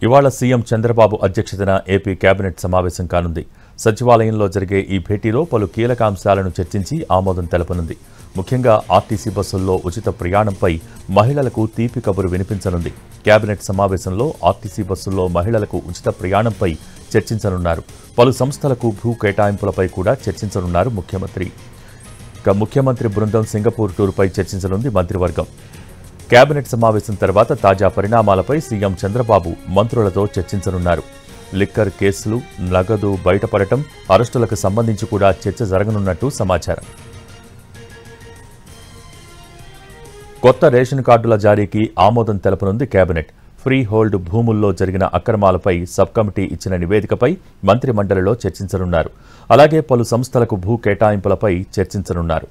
ఇవాళ సీఎం చంద్రబాబు అధ్యక్షతన AP cabinet సమావేశం కానుంది. సచివాలయంలో జరిగే ఈ భేటీలో పలు కీలక అంశాలను చర్చించి ఆమోదం తెలపనుంది. ముఖ్యంగా ఆర్టీసీ బస్సుల్లో ఉచిత ప్రయాణంపై మహిళలకు తీపి కబురు వినిపించనుంది. కేబినెట్ సమావేశంలో ఆర్టీసీ బస్సుల్లో మహిళలకు ఉచిత ప్రయాణంపై చర్చించనున్నారు. పలు సంస్థలకు భూ కేటాయింపులపై కూడా చర్చించనున్నారు ముఖ్యమంత్రి. ముఖ్యమంత్రి బృందం సింగపూర్ టూర్పై చర్చించనుంది మంత్రివర్గం. కేబినెట్ సమావేశం తర్వాత తాజా పరిణామాలపై సీఎం చంద్రబాబు మంత్రులతో చర్చించనున్నారు. లిక్కర్ కేసులు, నగదు బయటపడటం, అరెస్టులకు సంబంధించి కూడా చర్చ జరగనున్నట్టు సమాచారం. కొత్త రేషన్ కార్డుల జారీకి ఆమోదం తెలపనుంది కేబినెట్. ఫ్రీ హోల్డ్ భూముల్లో జరిగిన అక్రమాలపై సబ్ కమిటీ ఇచ్చిన నివేదికపై మంత్రి మండలిలో చర్చించనున్నారు. అలాగే పలు సంస్థలకు భూ కేటాయింపులపై చర్చించనున్నారు.